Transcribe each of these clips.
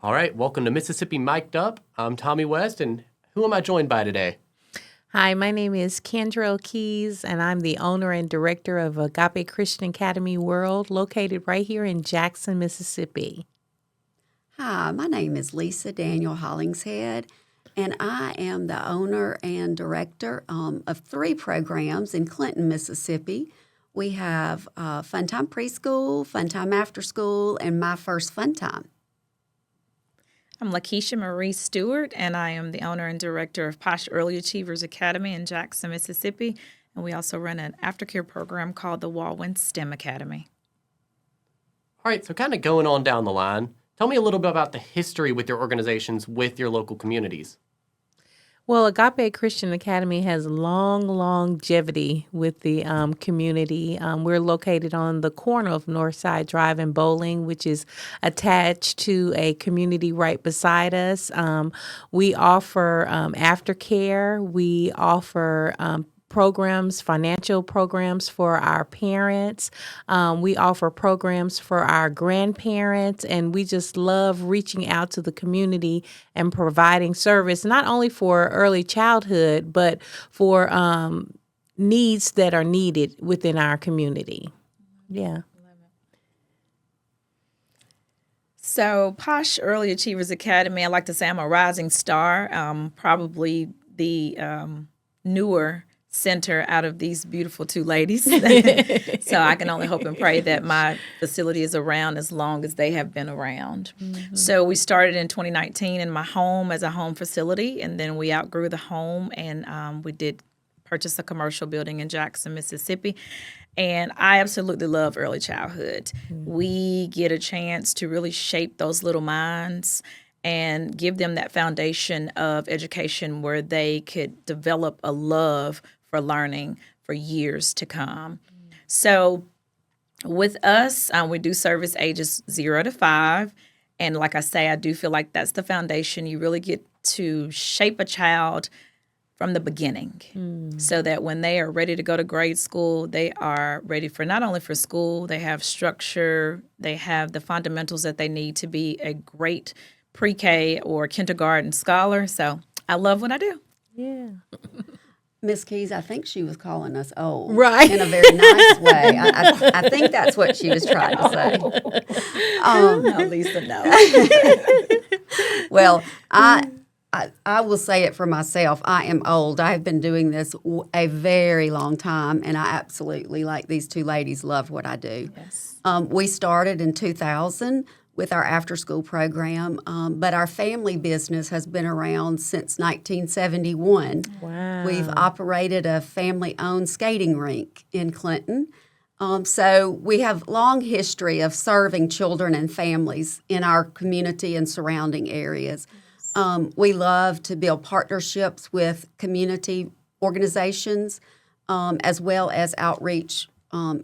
All right, welcome to Mississippi Mic'd Up. I'm Tommy West, and who am I joined by today? Hi, my name is Kendra Keys, and I'm the owner and director of Agape Christian Academy World, located right here in Jackson, Mississippi. Hi, my name is Lisa Daniel Hollingshead, and I am the owner and director of 3 programs in Clinton, Mississippi. We have Funtime Preschool, Funtime After School, and My First Fun Time. I'm Lakeisha Marie Stewart, and I am the owner and director of Posh Early Achievers Academy in Jackson, Mississippi. And we also run an aftercare program called the Walwyn STEM Academy. All right, so kind of going on down the line, tell me a little bit about the history with your organizations with your local communities. Well, Agape Christian Academy has long longevity with the community. We're located on the corner of Northside Drive and Bowling, which is attached to a community right beside us. We offer aftercare. We offer programs, financial programs for our parents. We offer programs for our grandparents, and we just love reaching out to the community and providing service, not only for early childhood, but for needs that are needed within our community. Yeah. So Posh Early Achievers Academy, I like to say I'm a rising star, probably the newer center out of these beautiful 2 ladies. So I can only hope and pray that my facility is around as long as they have been around. Mm-hmm. So we started in 2019 in my home as a home facility, and then we outgrew the home, and we did purchase a commercial building in Jackson, Mississippi. And I absolutely love early childhood. Mm-hmm. We get a chance to really shape those little minds and give them that foundation of education where they could develop a love for learning for years to come. So with us, we do service ages 0 to 5. And like I say, I do feel like that's the foundation. You really get to shape a child from the beginning so that when they are ready to go to grade school, they are ready for not only for school, they have structure, they have the fundamentals that they need to be a great pre-K or kindergarten scholar. So I love what I do. Yeah. Miss Keys, I think she was calling us old, right? In a very nice way. I think that's what she was trying to say. No, Lisa, no. Well, I will say it for myself. I am old. I have been doing this a very long time, and I absolutely, like these 2 ladies, love what I do. Yes. We started in 2000 with our after-school program, but our family business has been around since 1971. Wow. We've operated a family-owned skating rink in Clinton. So we have long history of serving children and families in our community and surrounding areas. We love to build partnerships with community organizations as well as outreach,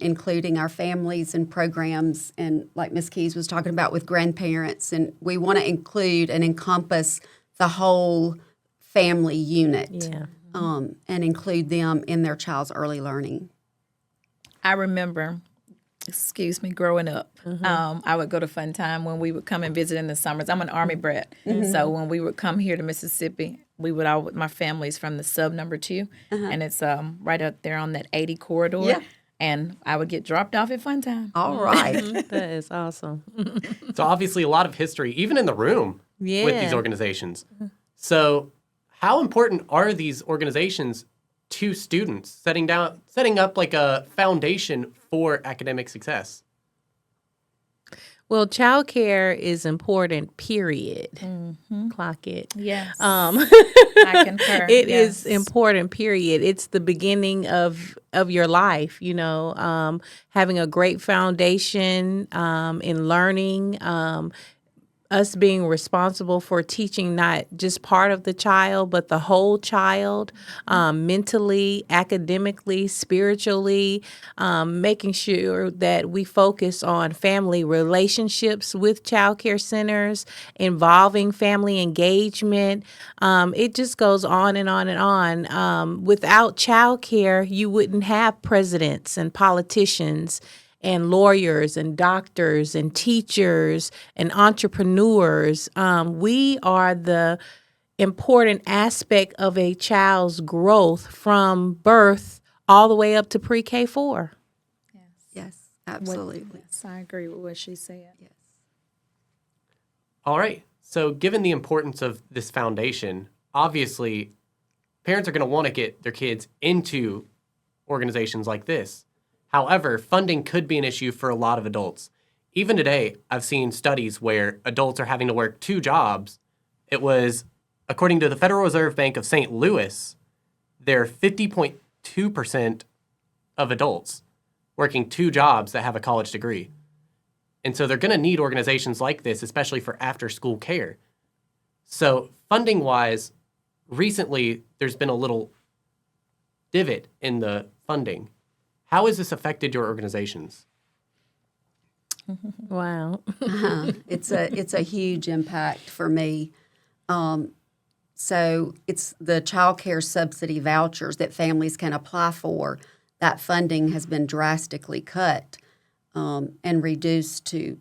including our families and programs, and like Ms. Keys was talking about with grandparents. And we want to include and encompass the whole family unit and include them in their child's early learning. I remember, growing up, I would go to Fun Time when we would come and visit in the summers. I'm an Army brat, so when we would come here to Mississippi, we would all, my family's from the sub number 2, and it's right up there on that 80 corridor. Yeah. And I would get dropped off at Fun Time. All right. That is awesome. So obviously a lot of history, even in the room, with these organizations. So how important are these organizations to students, setting up like a foundation for academic success? Well, childcare is important, period. Mm-hmm. Clock it. Yes. I concur. It is important, period. It's the beginning of your life, having a great foundation in learning, us being responsible for teaching not just part of the child, but the whole child, mentally, academically, spiritually, making sure that we focus on family relationships with child care centers, involving family engagement. It just goes on and on and on. Without child care, you wouldn't have presidents and politicians and lawyers and doctors and teachers and entrepreneurs. We are the important aspect of a child's growth from birth all the way up to pre-K 4. Yes, absolutely. Yes, I agree with what she said. Yes. All right. So given the importance of this foundation, obviously parents are going to want to get their kids into organizations like this. However, funding could be an issue for a lot of adults. Even today, I've seen studies where adults are having to work 2 jobs. It was, according to the Federal Reserve Bank of St. Louis, there are 50.2% of adults working 2 jobs that have a college degree. And so they're going to need organizations like this, especially for after-school care. So funding-wise, recently there's been a little divot in the funding. How has this affected your organizations? Wow. It's a huge impact for me. So it's the child care subsidy vouchers that families can apply for. That funding has been drastically cut and reduced to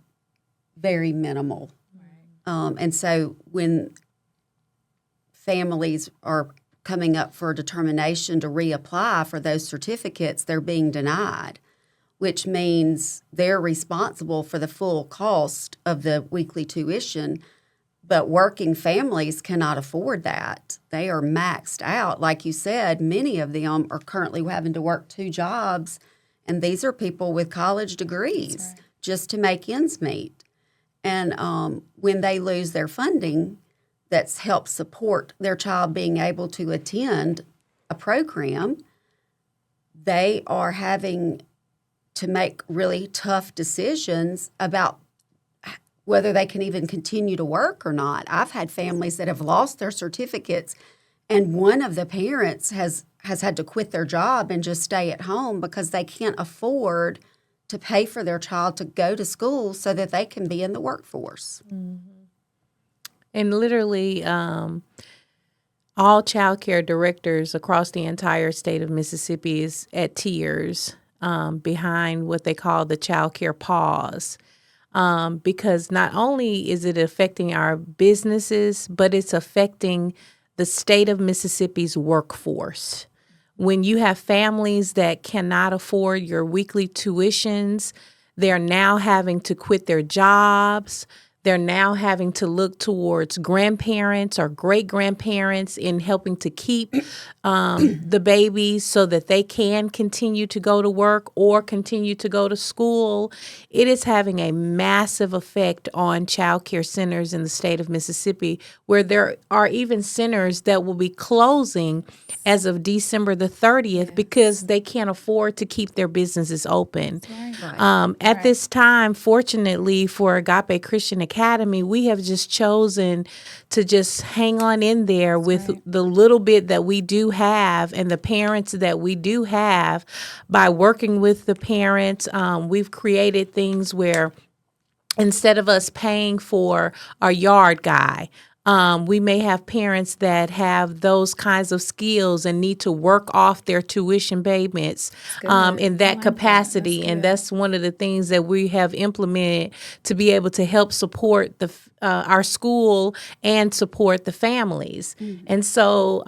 very minimal. Right. And so when families are coming up for a determination to reapply for those certificates, they're being denied, which means they're responsible for the full cost of the weekly tuition. But working families cannot afford that. They are maxed out. Like you said, many of them are currently having to work 2 jobs, and these are people with college degrees just to make ends meet. And when they lose their funding that's helped support their child being able to attend a program, they are having to make really tough decisions about whether they can even continue to work or not. I've had families that have lost their certificates, and one of the parents has had to quit their job and just stay at home because they can't afford to pay for their child to go to school so that they can be in the workforce. Mm-hmm. And literally, all child care directors across the entire state of Mississippi is at tears behind what they call the child care pause. Because not only is it affecting our businesses, but it's affecting the state of Mississippi's workforce. When you have families that cannot afford your weekly tuitions, they're now having to quit their jobs. They're now having to look towards grandparents or great-grandparents in helping to keep the babies so that they can continue to go to work or continue to go to school. It is having a massive effect on child care centers in the state of Mississippi, where there are even centers that will be closing as of December the 30th because they can't afford to keep their businesses open. At this time, fortunately for Agape Christian Academy, we have just chosen to just hang on in there with the little bit that we do have and the parents that we do have. By working with the parents, we've created things where instead of us paying for our yard guy, we may have parents that have those kinds of skills and need to work off their tuition payments in that capacity. And that's one of the things that we have implemented to be able to help support our school and support the families. And so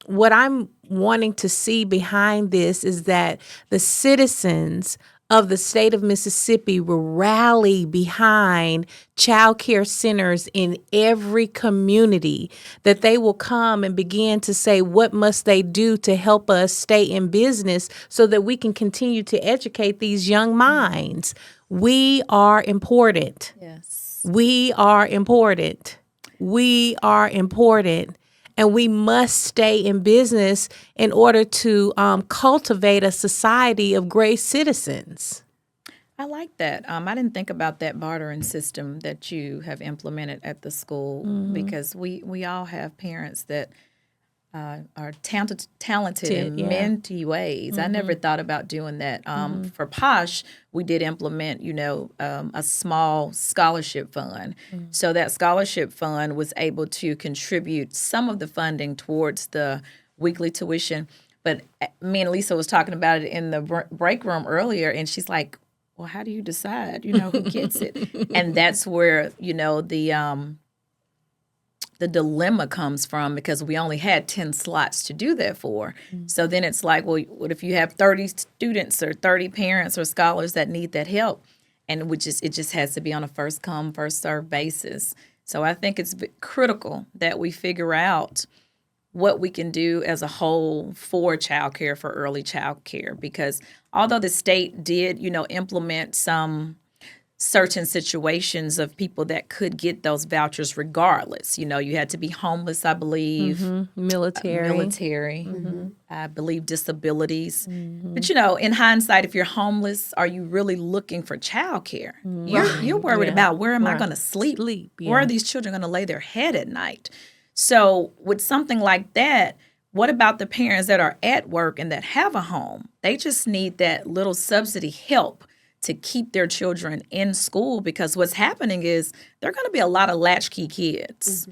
what I'm wanting to see behind this is that the citizens of the state of Mississippi will rally behind child care centers in every community, that they will come and begin to say, what must they do to help us stay in business so that we can continue to educate these young minds? We are important. Yes. We are important. We are important. And we must stay in business in order to cultivate a society of great citizens. I like that. I didn't think about that bartering system that you have implemented at the school because we all have parents that are talented in many ways. I never thought about doing that. For Posh, we did implement, a small scholarship fund. So that scholarship fund was able to contribute some of the funding towards the weekly tuition. But me and Lisa was talking about it in the break room earlier, and she's like, well, how do you decide, who gets it? And that's where, the dilemma comes from, because we only had 10 slots to do that for. So then it's like, well, what if you have 30 students or 30 parents or scholars that need that help? And it just has to be on a first come, first served basis. So I think it's critical that we figure out what we can do as a whole for childcare, for early childcare, because although the state did, implement some certain situations of people that could get those vouchers regardless. You had to be homeless, I believe. Military. I believe disabilities. But, in hindsight, if you're homeless, are you really looking for childcare? You're worried about, where am I going to sleep? Where are these children going to lay their head at night? So with something like that, what about the parents that are at work and that have a home? They just need that little subsidy help to keep their children in school, because what's happening is there are going to be a lot of latchkey kids.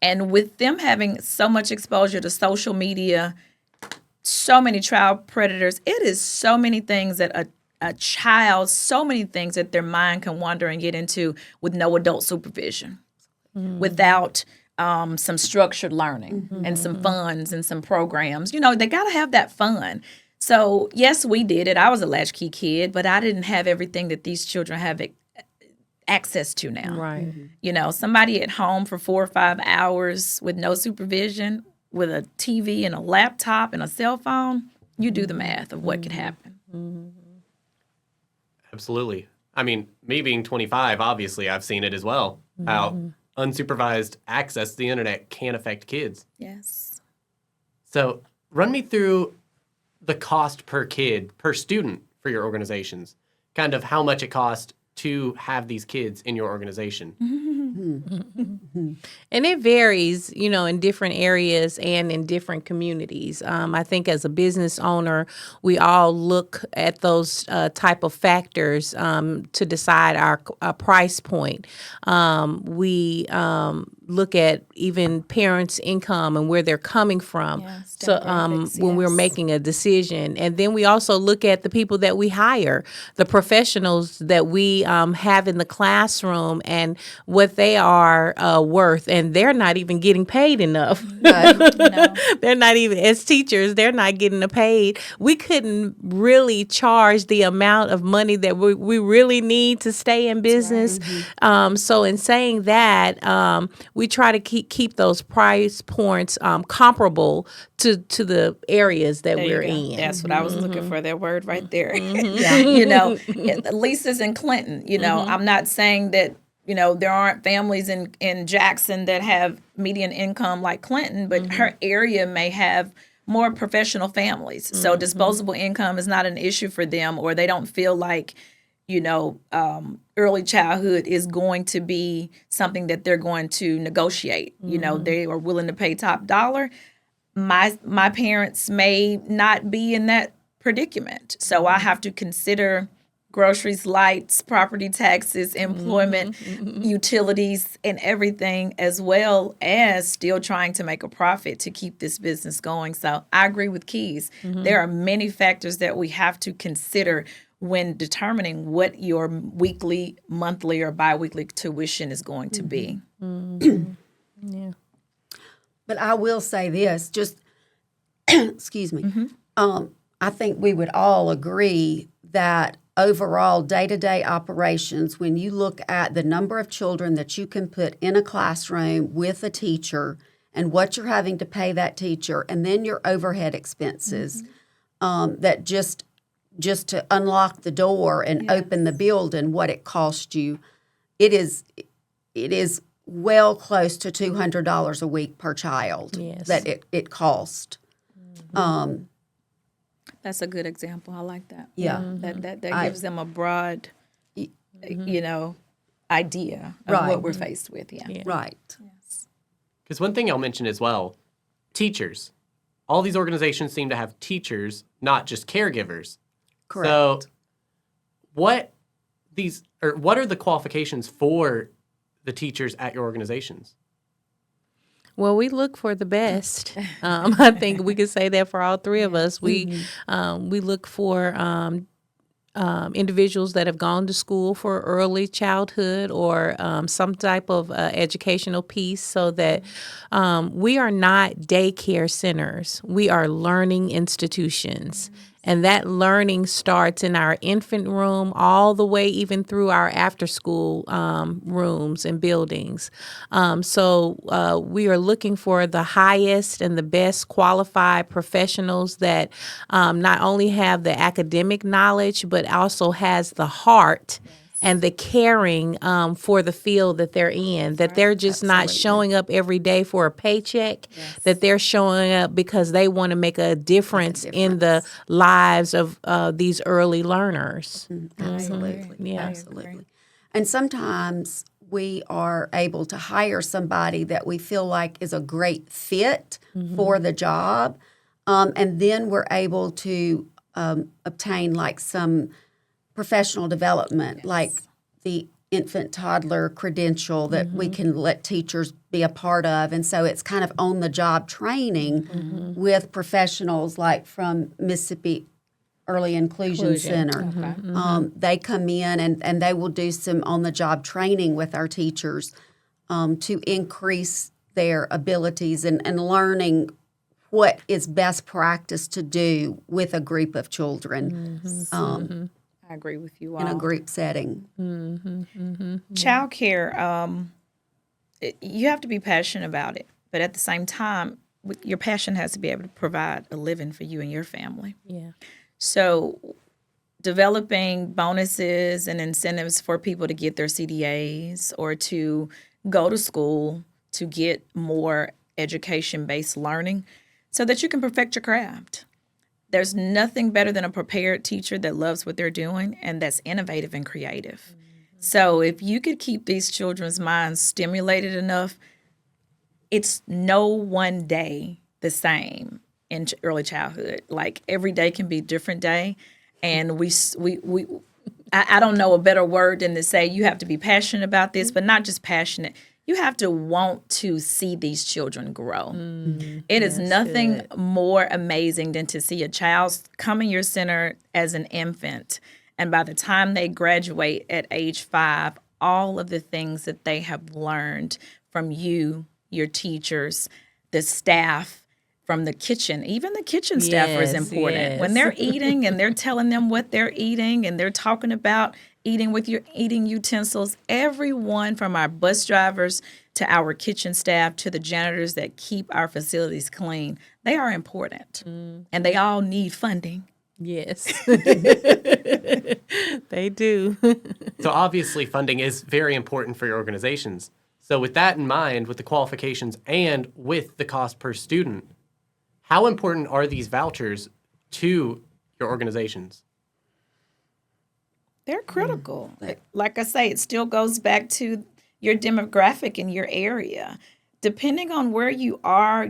And with them having so much exposure to social media, so many child predators, it is so many things that a child, so many things that their mind can wander and get into with no adult supervision, without some structured learning and some funds and some programs. They got to have that fun. So, yes, we did it. I was a latchkey kid, but I didn't have everything that these children have access to now. Right. Somebody at home for 4 or 5 hours with no supervision, with a TV and a laptop and a cell phone, you do the math of what could happen. Absolutely. I mean, me being 25, obviously, I've seen it as well, how unsupervised access to the internet can affect kids. Yes. So run me through the cost per kid, per student for your organizations, kind of how much it costs to have these kids in your organization. And it varies, in different areas and in different communities. I think as a business owner, we all look at those type of factors to decide our price point. We look at even parents' income and where they're coming from. Yes, so when we're making a decision, and then we also look at the people that we hire, the professionals that we have in the classroom, and what they are worth, and they're not even getting paid enough. No. They're not even, as teachers, they're not getting paid. We couldn't really charge the amount of money that we really need to stay in business. Right. So in saying that, we try to keep those price points comparable to the areas that we're in. That's what I was looking for, that word right there. Lisa's in Clinton. I'm not saying that there aren't families in Jackson that have median income like Clinton, but her area may have more professional families. So disposable income is not an issue for them, or they don't feel like, early childhood is going to be something that they're going to negotiate. They are willing to pay top dollar. My parents may not be in that predicament. So I have to consider groceries, lights, property taxes, employment, utilities, and everything, as well as still trying to make a profit to keep this business going. So I agree with Keys. There are many factors that we have to consider when determining what your weekly, monthly, or biweekly tuition is going to be. Yeah. But I will say this, just, excuse me, I think we would all agree that overall day-to-day operations, when you look at the number of children that you can put in a classroom with a teacher and what you're having to pay that teacher, and then your overhead expenses, that just to unlock the door and open the building, what it cost you, it is well close to $200 a week per child that it cost. That's a good example. I like that. Yeah. That gives them a broad, idea of what we're faced with. Yeah. Right. Because one thing I'll mention as well, teachers. All these organizations seem to have teachers, not just caregivers. Correct. So what are the qualifications for the teachers at your organizations? Well, we look for the best. I think we could say that for all three of us. We look for individuals that have gone to school for early childhood or some type of educational piece, so that we are not daycare centers. We are learning institutions. And that learning starts in our infant room all the way even through our after school rooms and buildings. So we are looking for the highest and the best qualified professionals that not only have the academic knowledge, but also has the heart and the caring for the field that they're in, that they're just not showing up every day for a paycheck, that they're showing up because they want to make a difference in the lives of these early learners. Absolutely. Yeah. Absolutely. And sometimes we are able to hire somebody that we feel like is a great fit for the job. And then we're able to obtain like some professional development, like the infant toddler credential that we can let teachers be a part of. And so it's kind of on the job training with professionals like from Mississippi Early Inclusion Center. They come in and they will do some on the job training with our teachers to increase their abilities and learning what is best practice to do with a group of children. I agree with you all. In a group setting. Childcare, you have to be passionate about it, but at the same time, your passion has to be able to provide a living for you and your family. Yeah. So developing bonuses and incentives for people to get their CDAs or to go to school to get more education-based learning so that you can perfect your craft. There's nothing better than a prepared teacher that loves what they're doing and that's innovative and creative. So if you could keep these children's minds stimulated enough, it's no one day the same in early childhood. Like every day can be a different day. And I don't know a better word than to say you have to be passionate about this, but not just passionate. You have to want to see these children grow. It is nothing more amazing than to see a child come in your center as an infant. And by the time they graduate at age 5, all of the things that they have learned from you, your teachers, the staff, from the kitchen. Even the kitchen staffer is important. When they're eating and they're telling them what they're eating and they're talking about eating with your eating utensils, everyone from our bus drivers to our kitchen staff to the janitors that keep our facilities clean, they are important. And they all need funding. Yes. They do. So obviously funding is very important for your organizations. So with that in mind, with the qualifications and with the cost per student, how important are these vouchers to your organizations? They're critical. Like I say, it still goes back to your demographic in your area. Depending on where you are,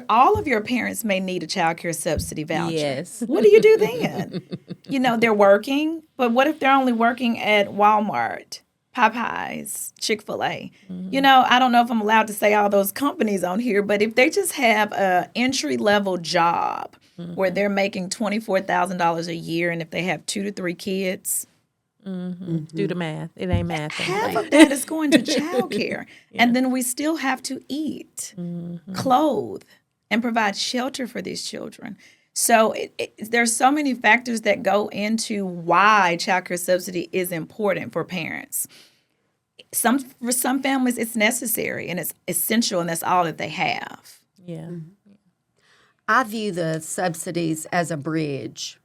all of your parents may need a child care subsidy voucher. Yes. What do you do then? They're working, but what if they're only working at Walmart, Popeyes, Chick-fil-A? I don't know if I'm allowed to say all those companies on here, but if they just have an entry-level job where they're making $24,000 a year, and if they have 2 to 3 kids, do the math. It ain't math. half of that is going to child care. And then we still have to eat, clothe, and provide shelter for these children. So there's so many factors that go into why child care subsidy is important for parents. For some families, it's necessary and it's essential, and that's all that they have. Yeah. I view the subsidies as a bridge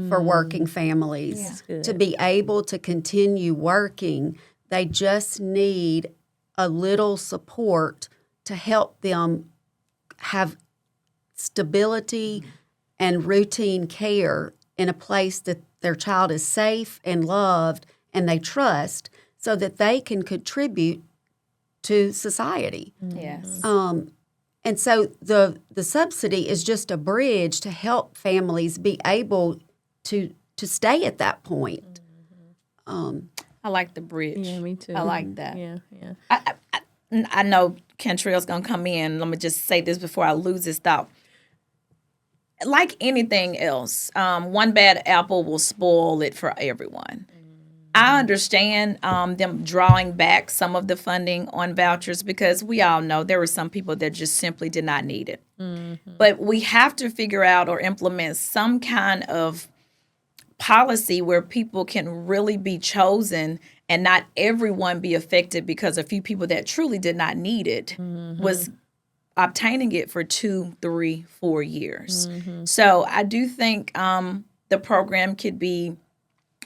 for working families to be able to continue working. They just need a little support to help them have stability and routine care in a place that their child is safe and loved and they trust, so that they can contribute to society. Yes. And so the subsidy is just a bridge to help families be able to stay at that point. I like the bridge. Yeah, me too. I like that. Yeah. I know Kentrell's going to come in. Let me just say this before I lose this thought. like anything else, one bad apple will spoil it for everyone. I understand them drawing back some of the funding on vouchers because we all know there were some people that just simply did not need it. But we have to figure out or implement some kind of policy where people can really be chosen and not everyone be affected because a few people that truly did not need it was obtaining it for 2, 3, 4 years. So I do think the program could be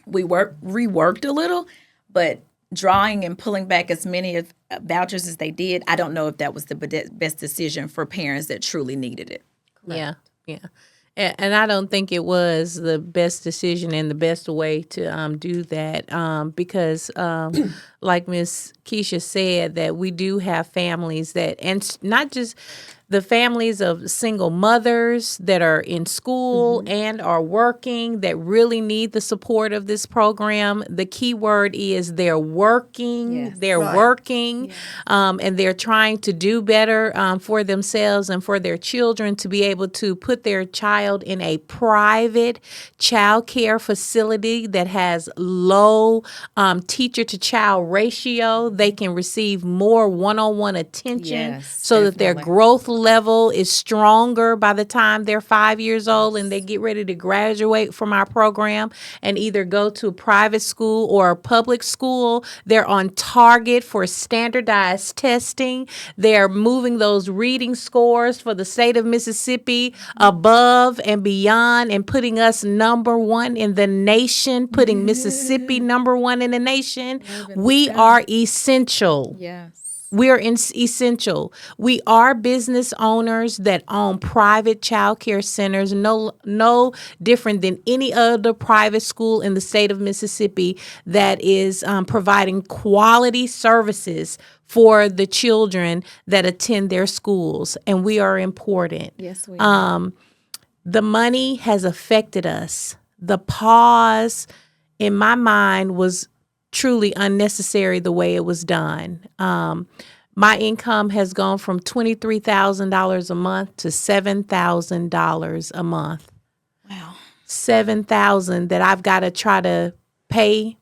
reworked a little, but drawing and pulling back as many of vouchers as they did, I don't know if that was the best decision for parents that truly needed it. Correct. Yeah. And I don't think it was the best decision and the best way to do that because, like Miss Keisha said, that we do have families that, and not just the families of single mothers that are in school and are working that really need the support of this program. The key word is they're working. Yes. They're working, and they're trying to do better for themselves and for their children to be able to put their child in a private child care facility that has low teacher to child ratio. They can receive more one-on-one attention so that their growth level is stronger by the time they're 5 years old and they get ready to graduate from our program and either go to a private school or a public school. They're on target for standardized testing. They're moving those reading scores for the state of Mississippi above and beyond and putting us number one in the nation, putting Mississippi number one in the nation. We are essential. Yes. We are essential. We are business owners that own private child care centers, no different than any other private school in the state of Mississippi that is providing quality services for the children that attend their schools. And we are important. Yes, we are. The money has affected us. The pause, in my mind, was truly unnecessary the way it was done. My income has gone from $23,000 a month to $7,000 a month. Wow. $7,000 that I've got to try to pay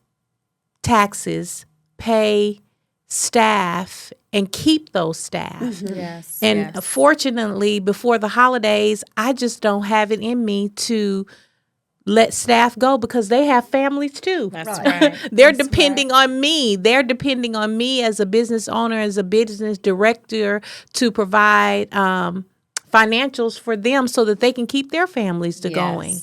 taxes, pay staff, and keep those staff. Yes. And fortunately, before the holidays, I just don't have it in me to let staff go because they have families too. That's right. They're depending on me. They're depending on me as a business owner, as a business director to provide financials for them so that they can keep their families going.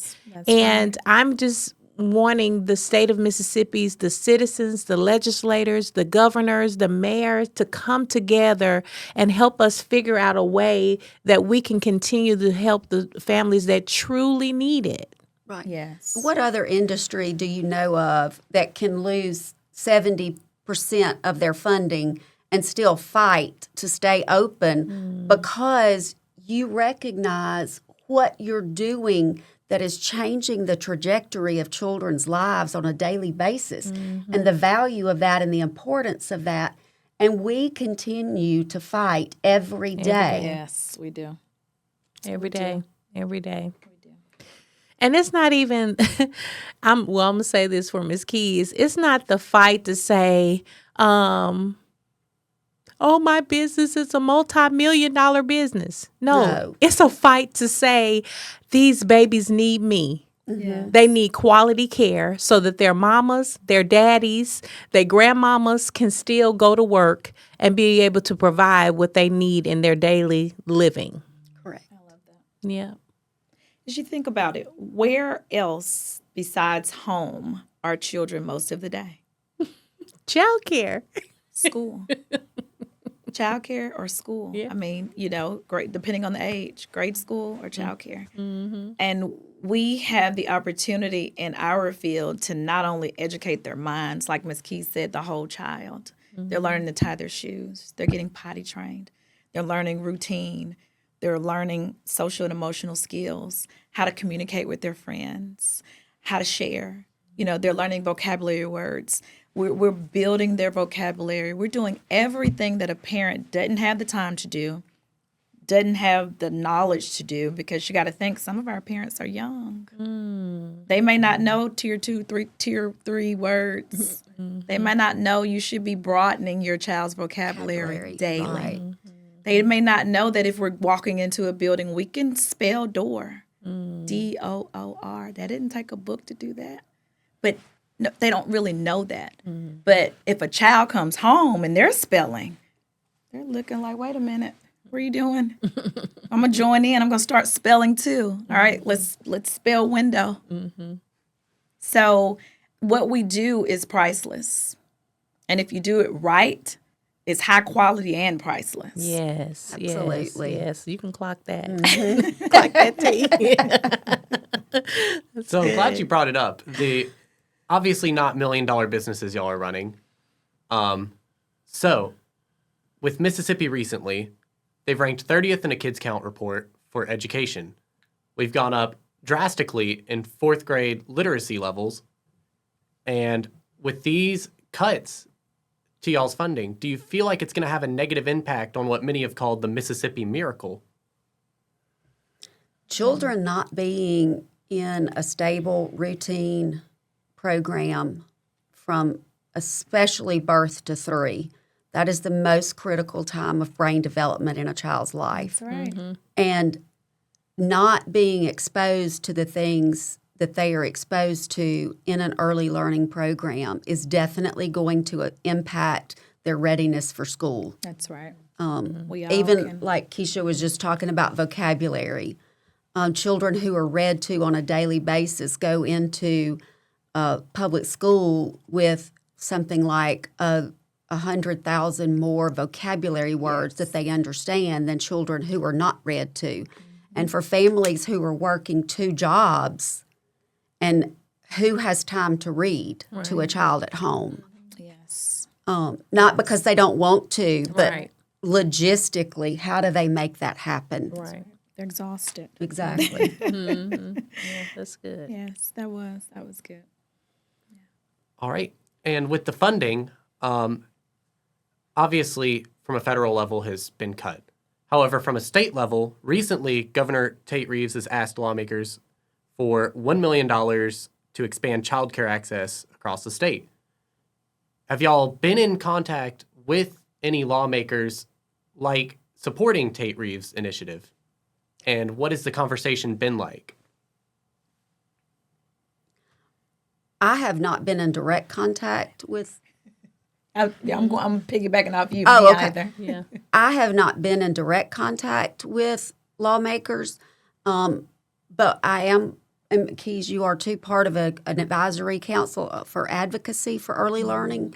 And I'm just wanting the state of Mississippi's, the citizens, the legislators, the governors, the mayors to come together and help us figure out a way that we can continue to help the families that truly need it. Right. Yes. What other industry do you know of that can lose 70% of their funding and still fight to stay open because you recognize what you're doing that is changing the trajectory of children's lives on a daily basis and the value of that and the importance of that. And we continue to fight every day. Yes, we do. Every day. And it's not even, I'm going to say this for Ms. Keys. It's not the fight to say, oh, my business is a multi-million-dollar business. No, it's a fight to say these babies need me. They need quality care so that their mamas, their daddies, their grandmamas can still go to work and be able to provide what they need in their daily living. Correct. I love that. Yeah. As you think about it, where else besides home are children most of the day? Childcare. School. Childcare or school. Yeah. I mean, great, depending on the age, grade school or childcare. And we have the opportunity in our field to not only educate their minds, like Ms. Keys said, the whole child. They're learning to tie their shoes. They're getting potty trained. They're learning routine. They're learning social and emotional skills, how to communicate with their friends, how to share. They're learning vocabulary words. We're building their vocabulary. We're doing everything that a parent doesn't have the time to do, doesn't have the knowledge to do, because you got to think some of our parents are young. They may not know tier 3 words. They might not know you should be broadening your child's vocabulary daily. Right. They may not know that if we're walking into a building, we can spell door. DOOR. That didn't take a book to do that. But no, they don't really know that. But if a child comes home and they're spelling, they're looking like, wait a minute, what are you doing? I'm going to join in. I'm going to start spelling too. All right, let's spell window. So what we do is priceless. And if you do it right, it's high quality and priceless. Yes, Absolutely. Yes, you can clock that. Clock that T. So I'm glad you brought it up. The obviously not $1 million businesses y'all are running. So with Mississippi recently, they've ranked 30th in a Kids Count report for education. We've gone up drastically in 4th grade literacy levels. And with these cuts to y'all's funding, do you feel like it's going to have a negative impact on what many have called the Mississippi miracle? Children not being in a stable, routine program from especially birth to 3, that is the most critical time of brain development in a child's life. That's right. And not being exposed to the things that they are exposed to in an early learning program is definitely going to impact their readiness for school. That's right. Even like Keisha was just talking about vocabulary. Children who are read to on a daily basis go into public school with something like 100,000 more vocabulary words that they understand than children who are not read to. And for families who are working 2 jobs, and who has time to read to a child at home? Yes. Not because they don't want to, but Right. logistically, how do they make that happen? Right. They're exhausted. Exactly. Yeah, that's good. Yes, that was good. All right. And with the funding, obviously from a federal level has been cut. However, from a state level, recently Governor Tate Reeves has asked lawmakers for $1 million to expand childcare access across the state. Have y'all been in contact with any lawmakers like supporting Tate Reeves' initiative? And what has the conversation been like? I have not been in direct contact with. I'm piggybacking off you. Oh, Me okay. either. Yeah. I have not been in direct contact with lawmakers, but I am. And Keys, you are too part of an advisory council for advocacy for early learning.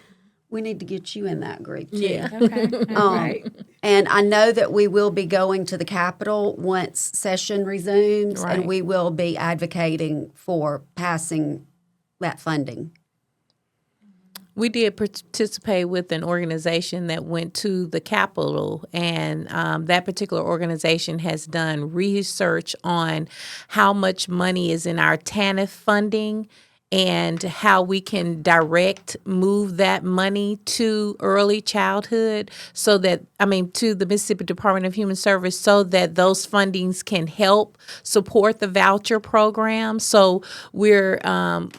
We need to get you in that group too. Yeah. Okay. All right. And I know that we will be going to the Capitol once session resumes, Right. and we will be advocating for passing that funding. We did participate with an organization that went to the Capitol, and that particular organization has done research on how much money is in our TANF funding and how we can move that money to early childhood to the Mississippi Department of Human Service so that those fundings can help support the voucher program. So we're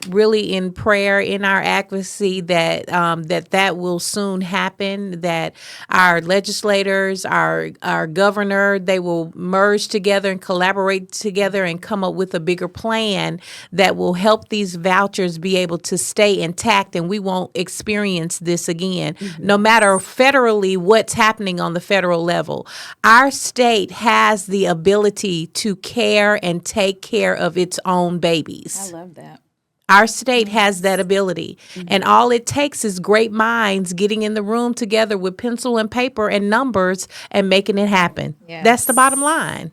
really in prayer in our advocacy that that will soon happen, that our legislators, our governor, they will merge together and collaborate together and come up with a bigger plan that will help these vouchers be able to stay intact, and we won't experience this again. No matter federally what's happening on the federal level, our state has the ability to care and take care of its own babies. I love that. Our state has that ability. And all it takes is great minds getting in the room together with pencil and paper and numbers and making it happen. Yes. That's the bottom line.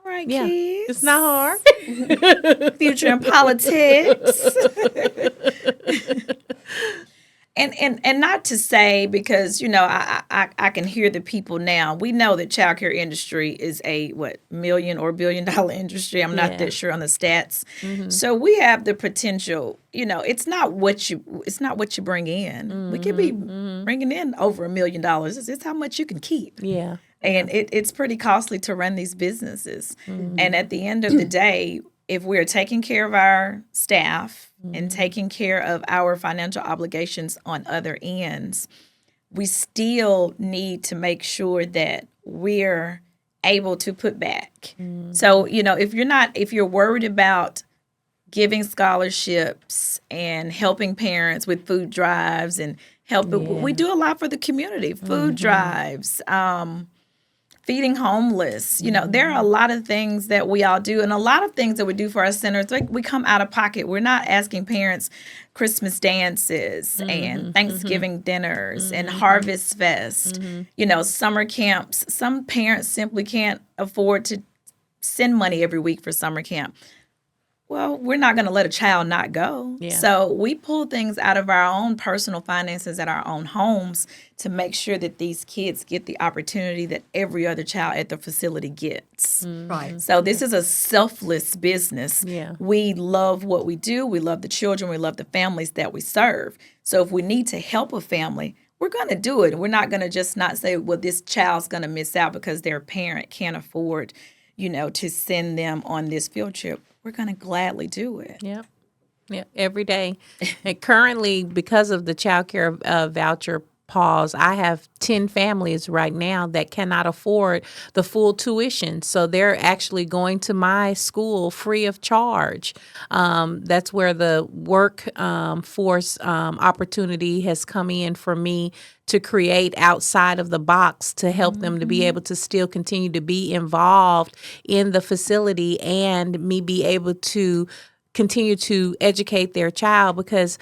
All right, Yeah. kids. It's not hard. Future in politics. And not to say, because I can hear the people now. We know that childcare industry is a million or $1 billion industry. I'm not that sure on the stats. So we have the potential. It's not what you bring in. We could be bringing in over $1 million. It's how much you can keep. Yeah. And it's pretty costly to run these businesses. And at the end of the day, if we're taking care of our staff and taking care of our financial obligations on other ends, we still need to make sure that we're able to put back. So, if you're worried about giving scholarships and helping parents with food drives and we do a lot for the community, food drives, feeding homeless. There are a lot of things that we all do, and a lot of things that we do for our centers, we come out of pocket. We're not asking parents Christmas dances and Thanksgiving dinners and Harvest Fest, summer camps. Some parents simply can't afford to send money every week for summer camp. Well, we're not going to let a child not go. Yeah. So we pull things out of our own personal finances at our own homes to make sure that these kids get the opportunity that every other child at the facility gets. Right. So this is a selfless business. Yeah. We love what we do. We love the children. We love the families that we serve. So if we need to help a family, we're going to do it. We're not going to just not say, well, this child's going to miss out because their parent can't afford, to send them on this field trip. We're going to gladly do it. Yeah. Yeah. Every day. And currently, because of the child care voucher pause, I have 10 families right now that cannot afford the full tuition. So they're actually going to my school free of charge. That's where the workforce opportunity has come in for me to create outside of the box to help them to be able to still continue to be involved in the facility and me be able to continue to educate their child, because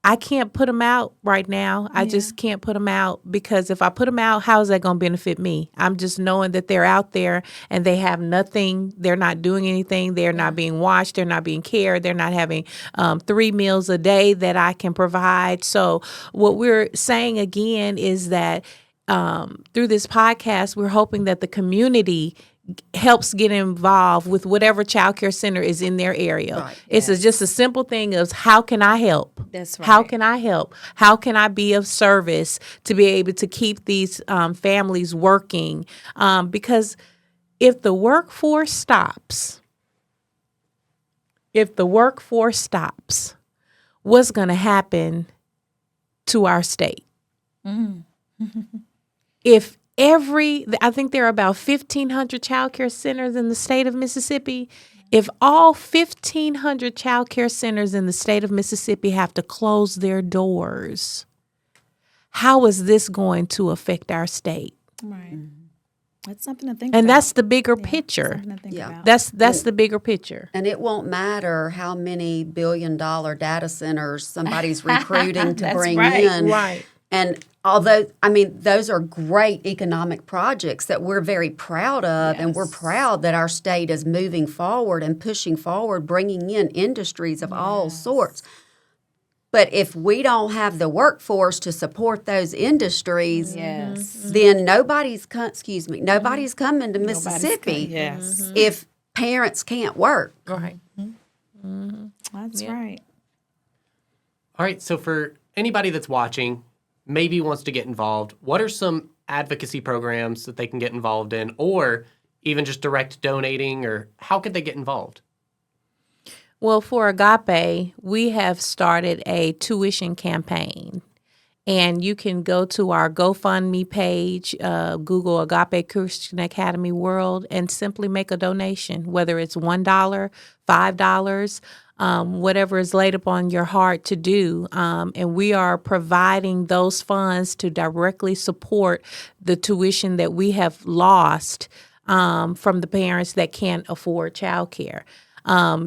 I can't put them out right now. I just can't put them out, because if I put them out, how is that going to benefit me? I'm just knowing that they're out there and they have nothing. They're not doing anything. They're not being watched. They're not being cared. They're not having 3 meals a day that I can provide. So what we're saying again is that through this podcast, we're hoping that the community helps get involved with whatever child care center is in their area. Right. It's just a simple thing of, how can I help? That's right. How can I help? How can I be of service to be able to keep these families working? Because if the workforce stops, what's going to happen to our state? I think there are about 1,500 child care centers in the state of Mississippi. If all 1,500 child care centers in the state of Mississippi have to close their doors, how is this going to affect our state? Right. That's something to think about. And that's the bigger picture. About. That's the bigger picture. And it won't matter how many billion-dollar data centers somebody's recruiting to bring in. Right. And although, those are great economic projects that we're very proud of, and we're proud that our state is moving forward and pushing forward, bringing in industries of all sorts. But if we don't have the workforce to support those industries, then nobody's coming to Mississippi if parents can't work. Right. That's right. All right, so for anybody that's watching, maybe wants to get involved, what are some advocacy programs that they can get involved in, or even just direct donating, or how could they get involved? Well, for Agape, we have started a tuition campaign, and you can go to our GoFundMe page, Google Agape Christian Academy World, and simply make a donation, whether it's $1, $5, whatever is laid upon your heart to do. And we are providing those funds to directly support the tuition that we have lost from the parents that can't afford childcare.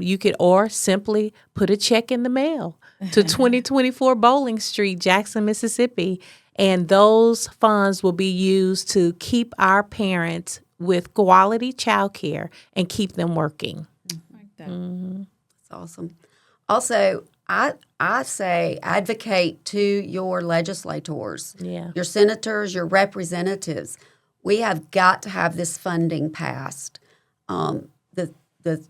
You could, or simply put a check in the mail to 2024 Bowling Street, Jackson, Mississippi, and those funds will be used to keep our parents with quality childcare and keep them working. Like that. That's awesome. Also, I say advocate to your legislators, Yeah. your senators, your representatives. We have got to have this funding passed. The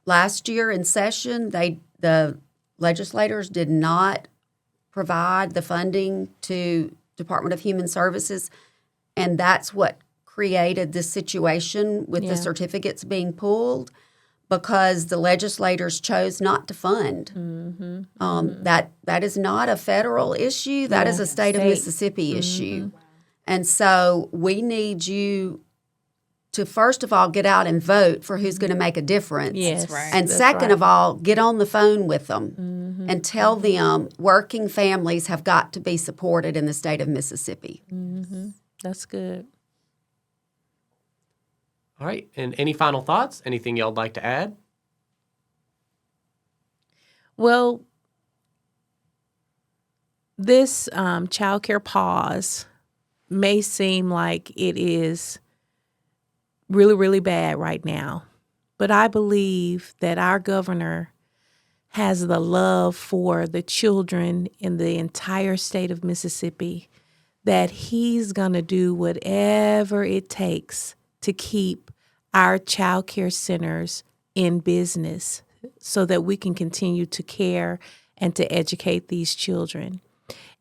last year in session, the legislators did not provide the funding to Department of Human Services, and that's what created this situation with the certificates being pulled, because the legislators chose not to fund. That is not a federal issue. That is a state of Mississippi issue. And so we need you to, first of all, get out and vote for who's going to make a difference. Yes. That's right. And That's second right. of all, get on the phone with them and tell them working families have got to be supported in the state of Mississippi. That's good. All right. And any final thoughts? Anything y'all would like to add? Well, this childcare pause may seem like it is really, really bad right now, but I believe that our governor has the love for the children in the entire state of Mississippi, that he's going to do whatever it takes to keep our child care centers in business so that we can continue to care and to educate these children.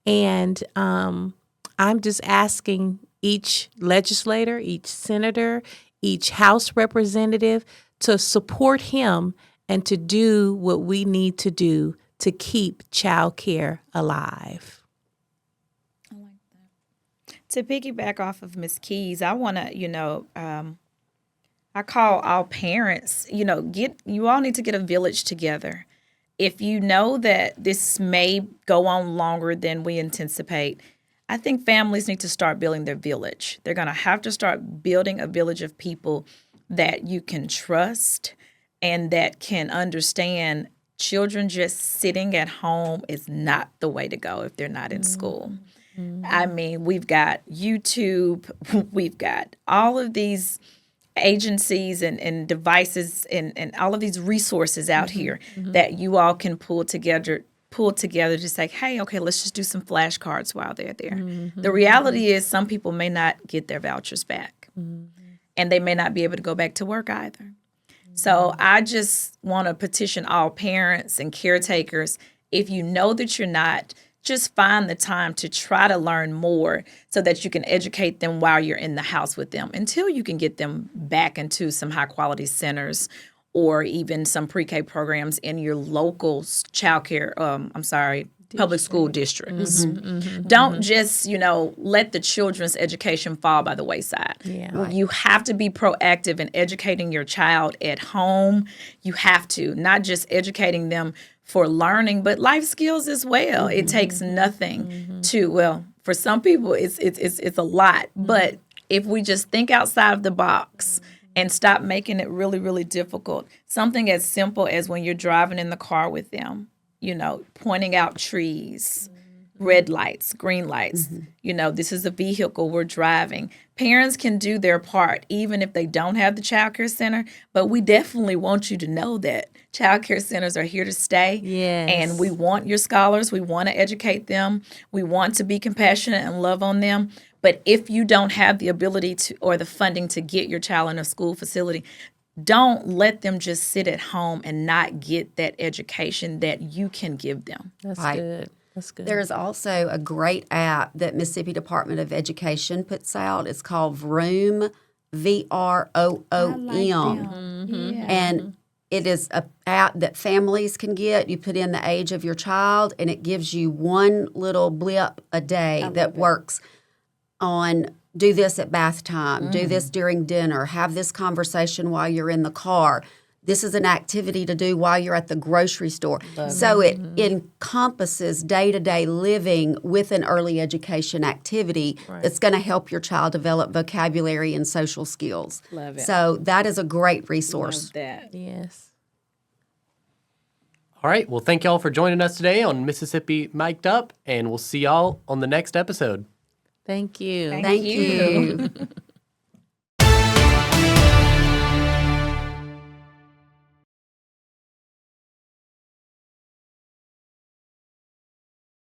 And I'm just asking each legislator, each senator, each House representative to support him and to do what we need to do to keep child care alive. To piggyback off of Ms. Keys, I want to, I call all parents, you all need to get a village together. If you know that this may go on longer than we anticipate, I think families need to start building their village. They're going to have to start building a village of people that you can trust and that can understand children just sitting at home is not the way to go if they're not in school. I mean, we've got YouTube, we've got all of these agencies and devices and all of these resources out here that you all can pull together to say, hey, okay, let's just do some flashcards while they're there. The reality is some people may not get their vouchers back and they may not be able to go back to work either. So I just want to petition all parents and caretakers, if you know that you're not, just find the time to try to learn more so that you can educate them while you're in the house with them until you can get them back into some high quality centers or even some pre-K programs in your local childcare, public school districts. Don't just, let the children's education fall by the wayside. Yeah. You have to be proactive in educating your child at home. You have to, not just educating them for learning, but life skills as well. It takes nothing to, for some people, it's a lot. But if we just think outside of the box and stop making it really, really difficult, something as simple as when you're driving in the car with them, pointing out trees, red lights, green lights. This is a vehicle we're driving. Parents can do their part, even if they don't have the child care center. But we definitely want you to know that child care centers are here to stay. Yes. And we want your scholars. We want to educate them. We want to be compassionate and love on them. But if you don't have the ability to or the funding to get your child in a school facility, don't let them just sit at home and not get that education that you can give them. That's Right. good. That's good. There's also a great app that Mississippi Department of Education puts out. It's called Vroom, VROOM. And it is an app that families can get. You put in the age of your child, and it gives you one little blip a day that works on do this at bath time, do this during dinner, have this conversation while you're in the car. This is an activity to do while you're at the grocery store. So it encompasses day-to-day living with an early education activity that's going to help your child develop vocabulary and social skills. Love it. So that is a great resource. Love that. Yes. All right. Well, thank y'all for joining us today on Mississippi Mic'd Up, and we'll see y'all on the next episode. Thank you. Thank you.